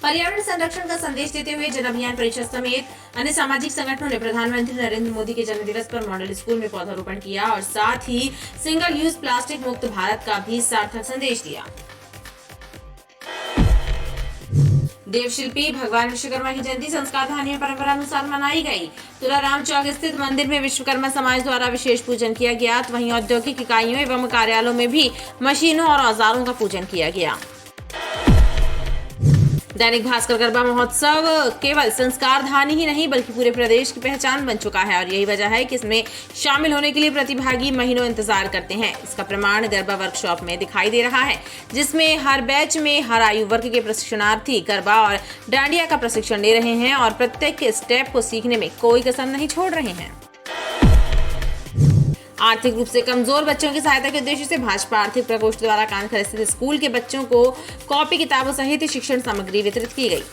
पर्यावरण संरक्षण का संदेश देते हुए जन अभियान परिषद समेत अन्य सामाजिक संगठनों ने प्रधानमंत्री नरेंद्र मोदी के जन्मदिवस पर मॉडल स्कूल में पौधारोपण किया और साथ ही सिंगल यूज प्लास्टिक मुक्त भारत का भी सार्थक संदेश दिया। देवशिल्पी भगवान विश्वकर्मा की जयंती संस्कार धानी में परंपरानुसार मनाई गई। तुलाराम चौक स्थित मंदिर में विश्वकर्मा समाज द्वारा विशेष पूजन किया गया। तो वहीं औद्योगिक इकाइयों एवं कार्यालयों में भी मशीनों और औजारों का पूजन किया गया। दैनिक भास्कर गरबा महोत्सव केवल संस्कार धानी ही नहीं बल्कि पूरे प्रदेश की पहचान बन चुका है और यही वजह है कि इसमें शामिल होने के लिए प्रतिभागी महीनों इंतजार करते हैं। इसका प्रमाण गरबा वर्कशॉप में दिखाई दे रहा है, जिसमें हर बैच में हर आयु वर्ग के प्रशिक्षणार्थी गरबा और डांडिया का प्रशिक्षण ले रहे हैं और प्रत्येक स्टेप को सीखने में कोई कसर नहीं छोड़ रहे हैं। आर्थिक रूप से कमजोर बच्चों की सहायता के उद्देश्य से भाजपा आर्थिक प्रकोष्ठ द्वारा कानखर स्थित स्कूल के बच्चों को कॉपी किताबों सहित शिक्षण सामग्री वितरित की गई।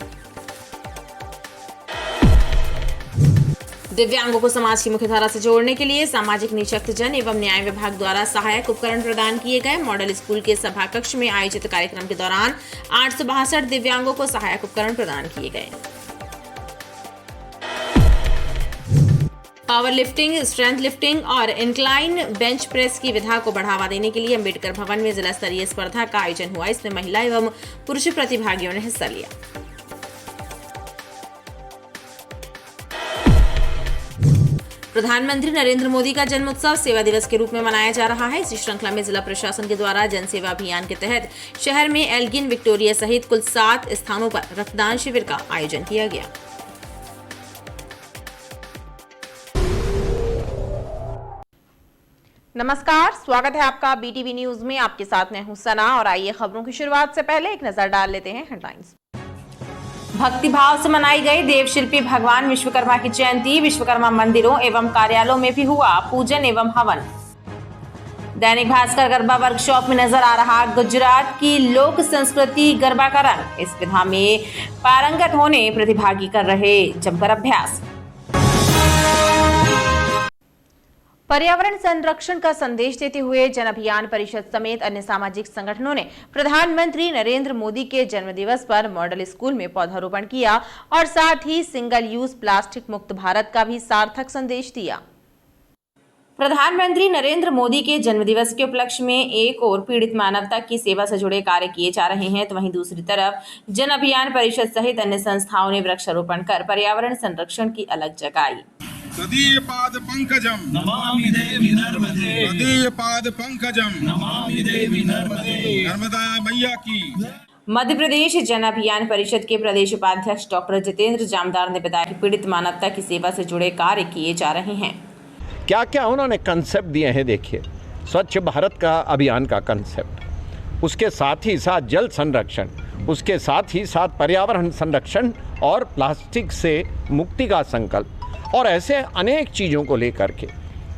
दिव्यांगों को समाज की मुख्यधारा से जोड़ने के लिए सामाजिक निःशक्तजन एवं न्याय विभाग द्वारा सहायक उपकरण प्रदान किए गए। मॉडल स्कूल के सभा कक्ष में आयोजित कार्यक्रम के दौरान 862 दिव्यांगों को सहायक उपकरण प्रदान किए गए। पावर लिफ्टिंग, स्ट्रेंथ लिफ्टिंग और इंक्लाइन बेंच प्रेस की विधा को बढ़ावा देने के लिए अंबेडकर भवन में जिला स्तरीय स्पर्धा का आयोजन हुआ। इसमें महिला एवं पुरुष प्रतिभागियों ने हिस्सा लिया। प्रधानमंत्री नरेंद्र मोदी का जन्मोत्सव सेवा दिवस के रूप में मनाया जा रहा है। इसी श्रृंखला में जिला प्रशासन के द्वारा जन सेवा अभियान के तहत शहर में एल्गिन, विक्टोरिया सहित कुल 7 स्थानों पर रक्तदान शिविर का आयोजन किया गया। नमस्कार, स्वागत है आपका BTV न्यूज में। आपके साथ मैं हूं सना और आइए खबरों की शुरुआत से पहले एक नजर डाल लेते हैं हेडलाइंस। भक्तिभाव से मनाई गई देवशिल्पी भगवान विश्वकर्मा की जयंती। विश्वकर्मा मंदिरों एवं कार्यालयों में भी हुआ पूजन एवं हवन। दैनिक भास्कर गरबा वर्कशॉप में नजर आ रहा गुजरात की लोक संस्कृति गरबा का रंग। इस विधा में पारंगत होने प्रतिभागी कर रहे जमकर अभ्यास। पर्यावरण संरक्षण का संदेश देते हुए जन अभियान परिषद समेत अन्य सामाजिक संगठनों ने प्रधानमंत्री नरेंद्र मोदी के जन्मदिवस पर मॉडल स्कूल में पौधारोपण किया और साथ ही सिंगल यूज प्लास्टिक मुक्त भारत का भी सार्थक संदेश दिया। प्रधानमंत्री नरेंद्र मोदी के जन्मदिवस के उपलक्ष्य में एक ओर पीड़ित मानवता की सेवा से जुड़े कार्य किए जा रहे हैं, तो वहीं दूसरी तरफ जन अभियान परिषद सहित अन्य संस्थाओं ने वृक्षारोपण कर पर्यावरण संरक्षण की अलग जगाई। तदीयपाद पंकजम नमामि देवी नर्मदे, तदीयपाद पंकजम नमामि देवी नर्मदे, नर्मदा मैया की। मध्य प्रदेश जन अभियान परिषद के प्रदेश उपाध्यक्ष डॉक्टर जितेंद्र जामदार ने बताया कि पीड़ित मानवता की सेवा से जुड़े कार्य किए जा रहे हैं। क्या क्या उन्होंने कंसेप्ट दिए हैं, देखिए स्वच्छ भारत का अभियान का कंसेप्ट, उसके साथ ही साथ जल संरक्षण, उसके साथ ही साथ पर्यावरण संरक्षण और प्लास्टिक से मुक्ति का संकल्प और ऐसे अनेक चीज़ों को लेकर के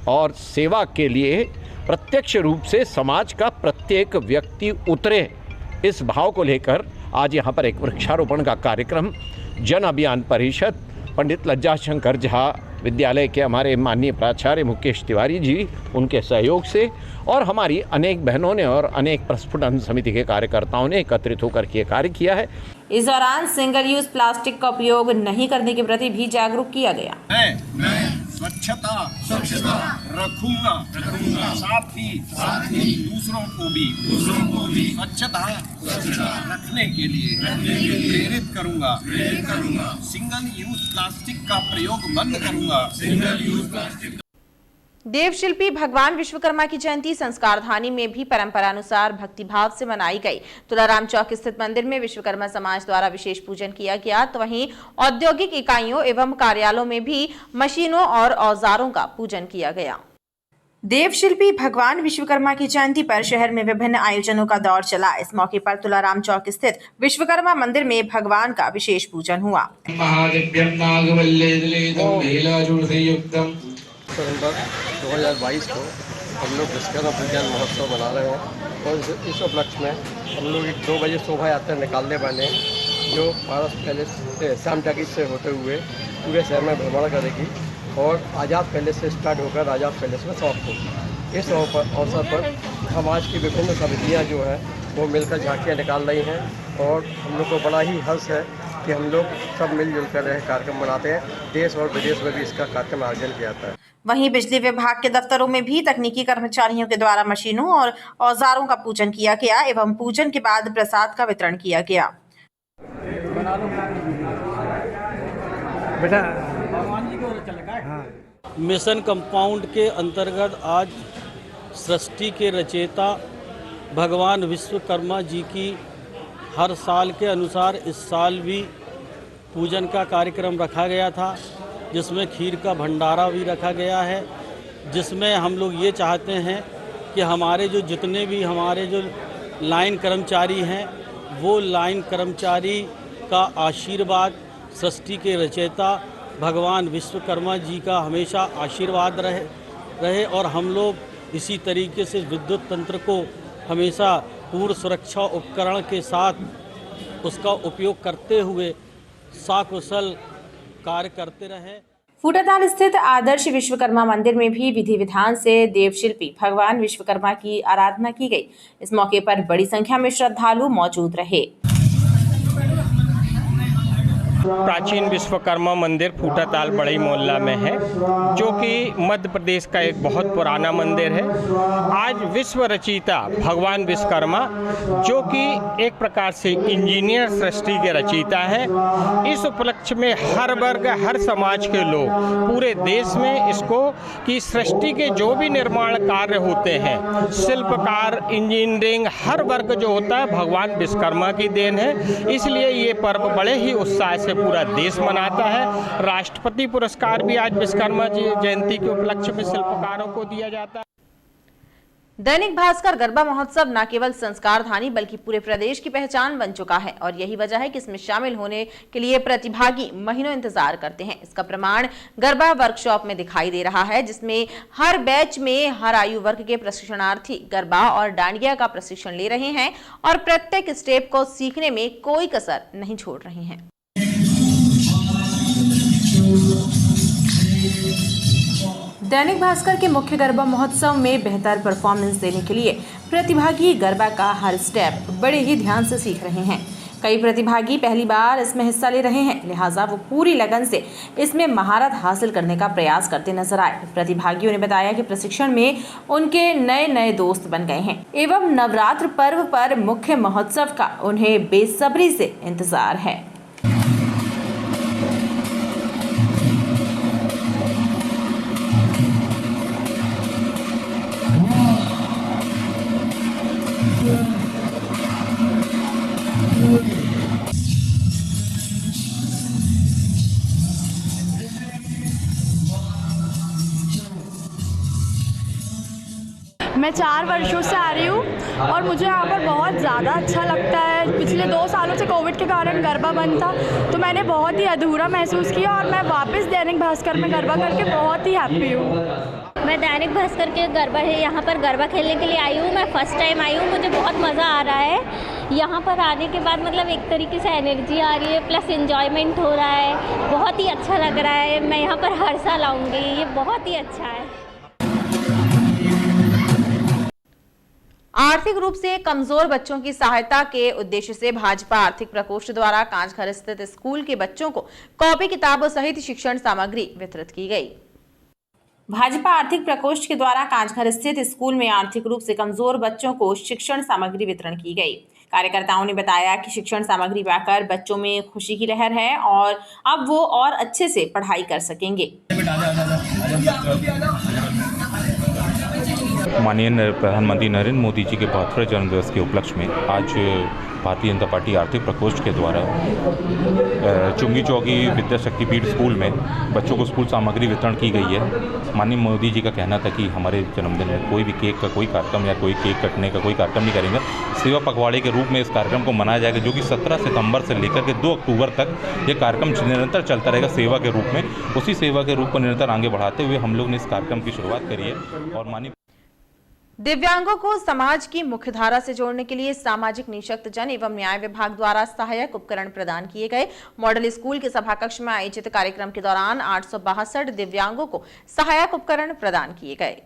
और सेवा के लिए प्रत्यक्ष रूप से समाज का प्रत्येक व्यक्ति उतरे, इस भाव को लेकर आज यहाँ पर एक वृक्षारोपण का कार्यक्रम जन अभियान परिषद पंडित लज्जा शंकर झा विद्यालय के हमारे माननीय प्राचार्य मुकेश तिवारी जी, उनके सहयोग से और हमारी अनेक बहनों ने और अनेक प्रस्फुटन समिति के कार्यकर्ताओं ने एकत्रित होकर के कार्य किया है। इस दौरान सिंगल यूज प्लास्टिक का उपयोग नहीं करने के प्रति भी जागरूक किया गया। मैं स्वच्छता रखूंगा, साथ ही दूसरों को भी स्वच्छता रखने के लिए प्रेरित करूंगा। सिंगल यूज प्लास्टिक का प्रयोग बंद करूंगा। देवशिल्पी भगवान विश्वकर्मा की जयंती संस्कार धानी में भी परंपरानुसार भक्तिभाव से मनाई गई। तुलाराम चौक स्थित मंदिर में विश्वकर्मा समाज द्वारा विशेष पूजन किया गया, तो वहीं औद्योगिक इकाइयों एवं कार्यालयों में भी मशीनों और औजारों का पूजन किया गया। देवशिल्पी भगवान विश्वकर्मा की जयंती पर शहर में विभिन्न आयोजनों का दौर चला। इस मौके पर तुलाराम चौक स्थित विश्वकर्मा मंदिर में भगवान का विशेष पूजन हुआ। सितंबर 2022 को हम लोग विश्वकर्मा विज्ञान महोत्सव मना रहे हैं और इस उपलक्ष्य में हम लोग 2 बजे शोभा यात्रा निकालने वाले हैं, जो पारस पैलेस से श्याम टाकीज से होते हुए पूरे शहर में भ्रमण करेगी और आज़ाद पैलेस से स्टार्ट होकर आज़ाद पैलेस में समाप्त होगी। इस अवसर पर समाज की विभिन्न समितियाँ जो हैं वो मिलकर झांकियाँ निकाल रही हैं और हम लोग को बड़ा ही हर्ष है कि हम लोग सब मिलजुल कर यह कार्यक्रम मनाते हैं। देश और विदेश में भी इसका कार्यक्रम आयोजन किया जाता है। वहीं बिजली विभाग के दफ्तरों में भी तकनीकी कर्मचारियों के द्वारा मशीनों और औजारों का पूजन किया गया एवं पूजन के बाद प्रसाद का वितरण किया गया। मिशन कंपाउंड के अंतर्गत आज सृष्टि के रचयिता भगवान विश्वकर्मा जी की हर साल के अनुसार इस साल भी पूजन का कार्यक्रम रखा गया था, जिसमें खीर का भंडारा भी रखा गया है, जिसमें हम लोग ये चाहते हैं कि हमारे जो जितने भी हमारे जो लाइन कर्मचारी हैं वो लाइन कर्मचारी का आशीर्वाद सृष्टि के रचयिता भगवान विश्वकर्मा जी का हमेशा आशीर्वाद रहे और हम लोग इसी तरीके से विद्युत तंत्र को हमेशा पूर्व सुरक्षा उपकरण के साथ उसका उपयोग करते हुए सकुशल कार्य करते रहे। फूटाताल स्थित आदर्श विश्वकर्मा मंदिर में भी विधि विधान से देवशिल्पी भगवान विश्वकर्मा की आराधना की गई। इस मौके पर बड़ी संख्या में श्रद्धालु मौजूद रहे। प्राचीन विश्वकर्मा मंदिर फूटाताल बड़ई मोहल्ला में है, जो कि मध्य प्रदेश का एक बहुत पुराना मंदिर है। आज विश्व रचयिता भगवान विश्वकर्मा, जो कि एक प्रकार से इंजीनियर सृष्टि के रचयिता है, इस उपलक्ष्य में हर वर्ग हर समाज के लोग पूरे देश में इसको कि सृष्टि के जो भी निर्माण कार्य होते हैं, शिल्पकार, इंजीनियरिंग, हर वर्ग जो होता है भगवान विश्वकर्मा की देन है। इसलिए ये पर्व बड़े ही उत्साह से पूरा देश मनाता है। राष्ट्रपति पुरस्कार भी आज विश्वकर्मा जयंती के उपलक्ष्य में शिल्पकारों को दिया जाता है। दैनिक भास्कर गरबा महोत्सव न केवल संस्कारधानी बल्कि पूरे प्रदेश की पहचान बन चुका है और यही वजह है कि इसमें शामिल होने के लिए प्रतिभागी महीनों इंतजार करते हैं। इसका प्रमाण गरबा वर्कशॉप में दिखाई दे रहा है, जिसमें हर बैच में हर आयु वर्ग के प्रशिक्षणार्थी गरबा और डांडिया का प्रशिक्षण ले रहे हैं और प्रत्येक स्टेप को सीखने में कोई कसर नहीं छोड़ रहे हैं। दैनिक भास्कर के मुख्य गरबा महोत्सव में बेहतर परफॉर्मेंस देने के लिए प्रतिभागी गरबा का हर स्टेप बड़े ही ध्यान से सीख रहे हैं। कई प्रतिभागी पहली बार इसमें हिस्सा ले रहे हैं, लिहाजा वो पूरी लगन से इसमें महारत हासिल करने का प्रयास करते नजर आए। प्रतिभागियों ने बताया कि प्रशिक्षण में उनके नए नए दोस्त बन गए हैं एवं नवरात्र पर्व पर मुख्य महोत्सव का उन्हें बेसब्री से इंतजार है। मैं 4 वर्षों से आ रही हूँ और मुझे यहाँ पर बहुत ज़्यादा अच्छा लगता है। पिछले 2 सालों से कोविड के कारण गरबा बंद था, तो मैंने बहुत ही अधूरा महसूस किया और मैं वापस दैनिक भास्कर में गरबा करके बहुत ही हैप्पी हूँ। मैं दैनिक भास्कर के गरबा है यहाँ पर गरबा खेलने के लिए आई हूँ। मैं फर्स्ट टाइम आई हूँ, मुझे बहुत मज़ा आ रहा है। यहाँ पर आने के बाद मतलब एक तरीके से एनर्जी आ रही है, प्लस एंजॉयमेंट हो रहा है, बहुत ही अच्छा लग रहा है। मैं यहाँ पर हर साल आऊँगी, ये बहुत ही अच्छा है। आर्थिक रूप से कमजोर बच्चों की सहायता के उद्देश्य से भाजपा आर्थिक प्रकोष्ठ द्वारा कांचघर स्थित स्कूल के बच्चों को कॉपी किताबों सहित शिक्षण सामग्री वितरित की गई। भाजपा आर्थिक प्रकोष्ठ के द्वारा कांचघर स्थित स्कूल में आर्थिक रूप से कमजोर बच्चों को शिक्षण सामग्री वितरण की गई। कार्यकर्ताओं ने बताया कि शिक्षण सामग्री पाकर बच्चों में खुशी की लहर है और अब वो और अच्छे से पढ़ाई कर सकेंगे। माननीय प्रधानमंत्री नरेंद्र मोदी जी के 72वें जन्मदिवस के उपलक्ष्य में आज भारतीय जनता पार्टी आर्थिक प्रकोष्ठ के द्वारा चुंगी चौकी विद्या शक्तिपीठ स्कूल में बच्चों को स्कूल सामग्री वितरण की गई है। माननीय मोदी जी का कहना था कि हमारे जन्मदिन में कोई भी केक का कोई कार्यक्रम या कोई केक कटने का कोई कार्यक्रम नहीं करेंगे, सेवा पखवाड़े के रूप में इस कार्यक्रम को मनाया जाएगा, जो कि 17 सितंबर से लेकर के 2 अक्टूबर तक ये कार्यक्रम निरंतर चलता रहेगा सेवा के रूप में। उसी सेवा के रूप को निरंतर आगे बढ़ाते हुए हम लोग ने इस कार्यक्रम की शुरुआत करी है। और माननीय दिव्यांगों को समाज की मुख्यधारा से जोड़ने के लिए सामाजिक निःशक्तजन एवं न्याय विभाग द्वारा सहायक उपकरण प्रदान किए गए। मॉडल स्कूल के सभाकक्ष में आयोजित कार्यक्रम के दौरान 862 दिव्यांगों को सहायक उपकरण प्रदान किए गए।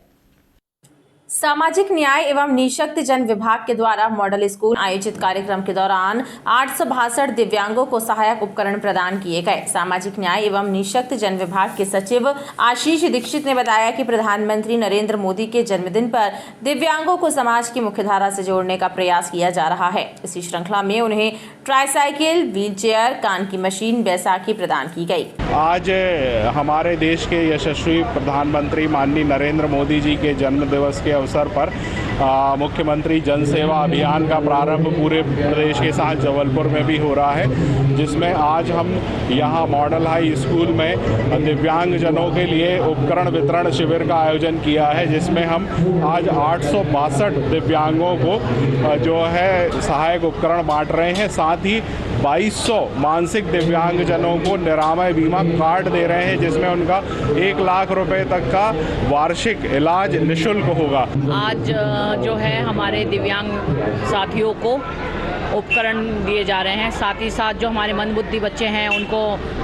सामाजिक न्याय एवं निःशक्त जन विभाग के द्वारा मॉडल स्कूल आयोजित कार्यक्रम के दौरान 862 दिव्यांगों को सहायक उपकरण प्रदान किए गए। सामाजिक न्याय एवं निःशक्त जन विभाग के सचिव आशीष दीक्षित ने बताया कि प्रधानमंत्री नरेंद्र मोदी के जन्मदिन पर दिव्यांगों को समाज की मुख्यधारा से जोड़ने का प्रयास किया जा रहा है। इसी श्रृंखला में उन्हें ट्राईसाइकिल, व्हीलचेयर, कान की मशीन, बैसाखी प्रदान की गई। आज हमारे देश के यशस्वी प्रधानमंत्री माननीय नरेंद्र मोदी जी के जन्म दिवस के अवसर पर मुख्यमंत्री जन सेवा अभियान का प्रारंभ पूरे प्रदेश के साथ जबलपुर में भी हो रहा है, जिसमें आज हम यहां मॉडल हाई स्कूल में दिव्यांगजनों के लिए उपकरण वितरण शिविर का आयोजन किया है, जिसमें हम आज 862 दिव्यांगों को जो है सहायक उपकरण बांट रहे हैं। साथ ही 2200 मानसिक दिव्यांगजनों को निरामय बीमा कार्ड दे रहे हैं, जिसमें उनका 1 लाख रुपए तक का वार्षिक इलाज निःशुल्क होगा। आज जो है हमारे दिव्यांग साथियों को उपकरण दिए जा रहे हैं। साथ ही साथ जो हमारे मंदबुद्धि बच्चे हैं उनको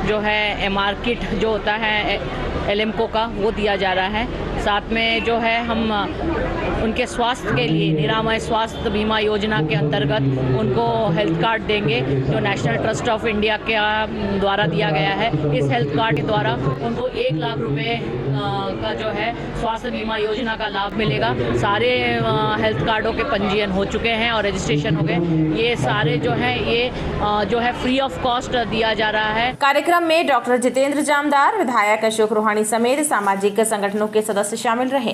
जो है MR किट जो होता है LMCO का वो दिया जा रहा है। साथ में जो है हम उनके स्वास्थ्य के लिए निरामय स्वास्थ्य बीमा योजना के अंतर्गत उनको हेल्थ कार्ड देंगे, जो नेशनल ट्रस्ट ऑफ इंडिया के द्वारा दिया गया है। इस हेल्थ कार्ड के द्वारा उनको 1 लाख रुपए का जो है स्वास्थ्य बीमा योजना का लाभ मिलेगा। सारे हेल्थ कार्डों के पंजीयन हो चुके हैं और रजिस्ट्रेशन हो गए। ये सारे जो है फ्री ऑफ कॉस्ट दिया जा रहा है। कार्यक्रम में डॉक्टर जितेंद्र जामदार, विधायक अशोक रोहाणी समेत सामाजिक संगठनों के सदस्य शामिल रहे।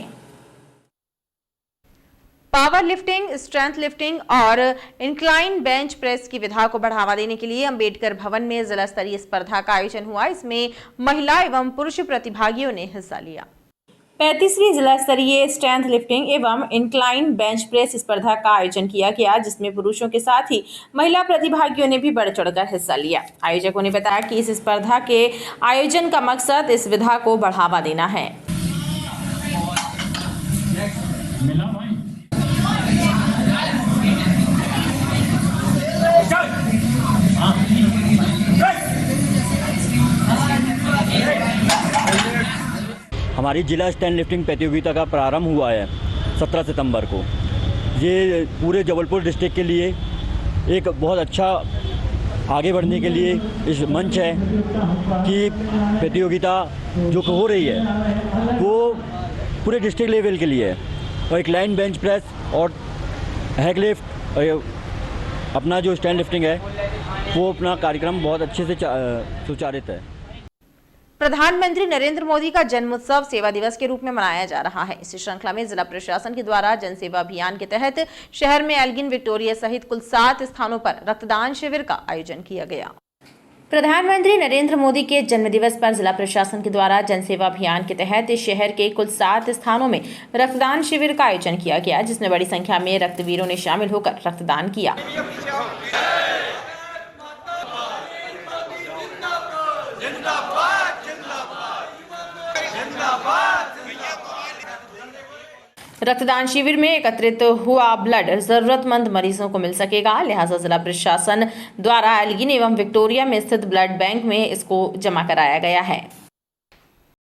पावर लिफ्टिंग, स्ट्रेंथ लिफ्टिंग और इंक्लाइन बेंच प्रेस की विधा को बढ़ावा देने के लिए अंबेडकर भवन में जिला स्तरीय स्पर्धा का आयोजन हुआ। इसमें महिला एवं पुरुष प्रतिभागियों ने हिस्सा लिया। 35वीं जिला स्तरीय स्ट्रेंथ लिफ्टिंग एवं इंक्लाइन बेंच प्रेस स्पर्धा का आयोजन किया गया, जिसमें पुरुषों के साथ ही महिला प्रतिभागियों ने भी बढ़ चढ़कर हिस्सा लिया। आयोजकों ने बताया कि इस स्पर्धा के आयोजन का मकसद इस विधा को बढ़ावा देना है। हमारी जिला स्टैंड लिफ्टिंग प्रतियोगिता का प्रारंभ हुआ है 17 सितंबर को। ये पूरे जबलपुर डिस्ट्रिक्ट के लिए एक बहुत अच्छा आगे बढ़ने के लिए इस मंच है कि प्रतियोगिता जो हो रही है वो पूरे डिस्ट्रिक्ट लेवल के लिए है। और एक लाइन बेंच प्रेस और हैक लिफ्ट और अपना जो स्टैंड लिफ्टिंग है वो अपना कार्यक्रम बहुत अच्छे से सुचारित है। प्रधानमंत्री नरेंद्र मोदी का जन्मोत्सव सेवा दिवस के रूप में मनाया जा रहा है। इसी श्रृंखला में जिला प्रशासन के द्वारा जनसेवा अभियान के तहत शहर में एल्गिन, विक्टोरिया सहित कुल 7 स्थानों पर रक्तदान शिविर का आयोजन किया गया। प्रधानमंत्री नरेंद्र मोदी के जन्मदिवस पर जिला प्रशासन के द्वारा जनसेवा अभियान के तहत शहर के कुल 7 स्थानों में रक्तदान शिविर का आयोजन किया गया, जिसमें बड़ी संख्या में रक्तवीरों ने शामिल होकर रक्तदान किया। रक्तदान शिविर में एकत्रित हुआ ब्लड जरूरतमंद मरीजों को मिल सकेगा, लिहाजा जिला प्रशासन द्वारा एल्गिन एवं विक्टोरिया में स्थित ब्लड बैंक में इसको जमा कराया गया है।